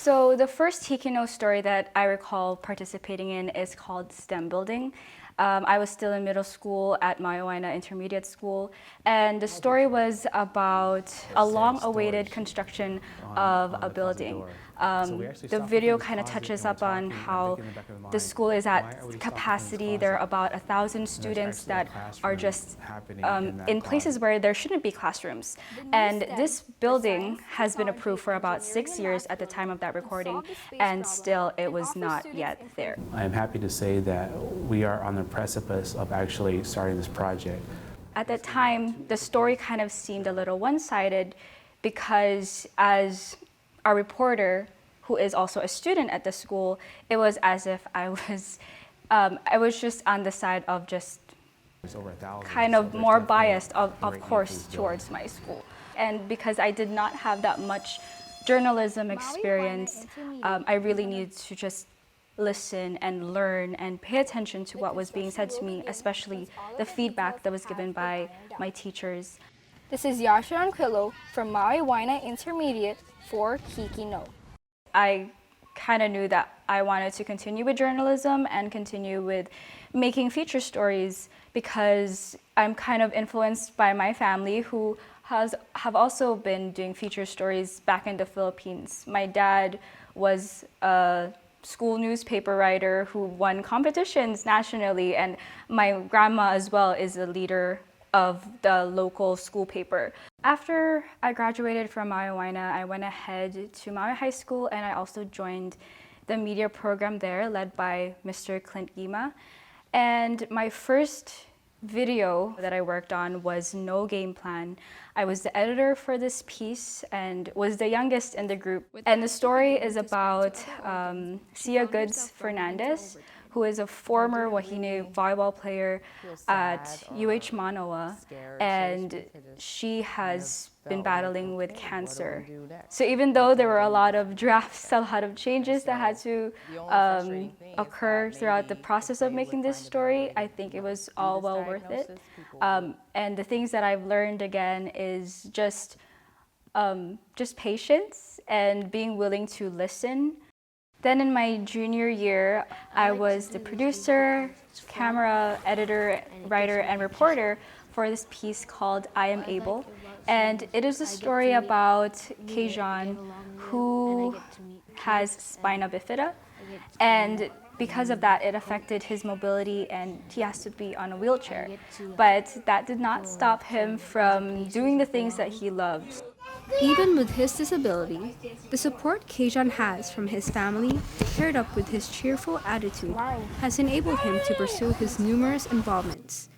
So the first HIKI NŌ story that I recall participating in is called STEM Building. I was still in middle school at Maui Intermediate School, and the story was about a long-awaited construction of a building. The video kind of touches up on how the school is at capacity. There are about 1,000 students that are just in places where there shouldn't be classrooms. And this building has been approved for about 6 years at the time of that recording, and still it was not yet there. I am happy to say that we are on the precipice of actually starting this project. At that time, the story kind of seemed a little one-sided because as a reporter who is also a student at the school, it was as if I was just on the side of just kind of more biased, of course, towards my school. And because I did not have that much journalism experience, I really needed to just listen and learn and pay attention to what was being said to me, especially the feedback that was given by my teachers. This is Yasha Ronquillo from Maui Intermediate for HIKI NŌ. I kind of knew that I wanted to continue with journalism and continue with making feature stories because I'm kind of influenced by my family who have also been doing feature stories back in the Philippines. My dad was a school newspaper writer who won competitions nationally, and my grandma as well is a leader of the local school paper. After I graduated from Maui, I went ahead to Maui High School, and I also joined the media program there led by Mr. Clint Gima. And my first video that I worked on was No Game Plan. I was the editor for this piece and was the youngest in the group. And the story is about Sia Goods Fernandez, who is a former Wahine volleyball player at UH Manoa, and she has been battling with cancer. So even though there were a lot of drafts, a lot of changes that had to occur throughout the process of making this story, I think it was all well worth it. And the things that I've learned again is just patience and being willing to listen. Then in my junior year, I was the producer, camera, editor, writer, and reporter for this piece called I Am Able. And it is a story about Keijan, who has spina bifida. And because of that, it affected his mobility and he has to be on a wheelchair. But that did not stop him from doing the things that he loves. Even with his disability, the support Keijan has from his family, paired up with his cheerful attitude, has enabled him to pursue his numerous involvements,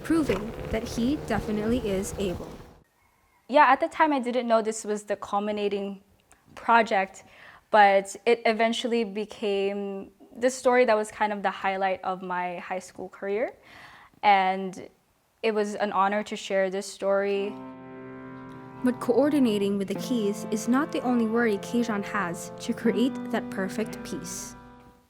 proving that he definitely is able. Yeah, at the time I didn't know this was the culminating project, but it eventually became the story that was kind of the highlight of my high school career. And it was an honor to share this story. But coordinating with the keys is not the only worry Keijan has to create that perfect piece.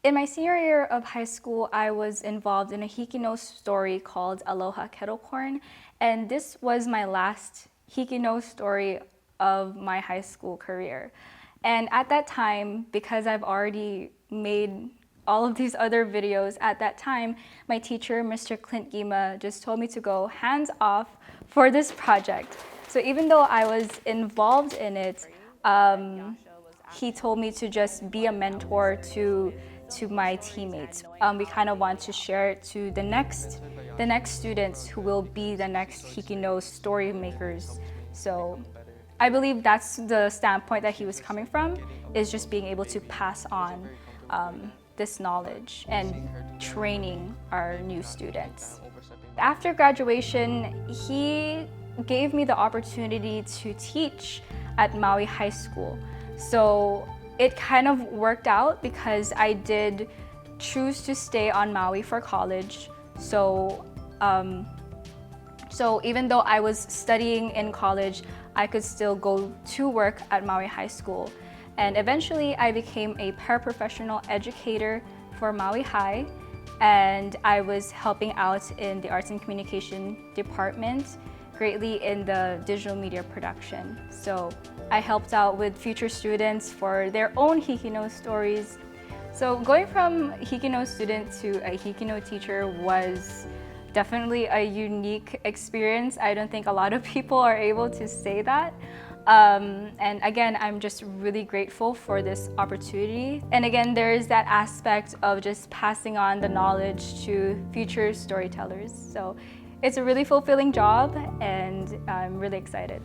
In my senior year of high school, I was involved in a HIKI NŌ story called Aloha Kettle Corn, and this was my last HIKI NŌ story of my high school career. And at that time, because I've already made all of these other videos at that time, my teacher, Mr. Clint Gima, just told me to go hands off for this project. So even though I was involved in it, he told me to just be a mentor to my teammates. We kind of want to share it to the next students who will be the next HIKI NŌ story makers. So I believe that's the standpoint that he was coming from, is just being able to pass on this knowledge and training our new students. After graduation, he gave me the opportunity to teach at Maui High School. So it kind of worked out because I did choose to stay on Maui for college. So even though I was studying in college, I could still go to work at Maui High School. And eventually I became a paraprofessional educator for Maui High, and I was helping out in the Arts and Communication department, greatly in the digital media production. So I helped out with future students for their own HIKI NŌ stories. So going from HIKI NŌ student to a HIKI NŌ teacher was definitely a unique experience. I don't think a lot of people are able to say that. And again, I'm just really grateful for this opportunity. And again, there is that aspect of just passing on the knowledge to future storytellers. So it's a really fulfilling job, and I'm really excited.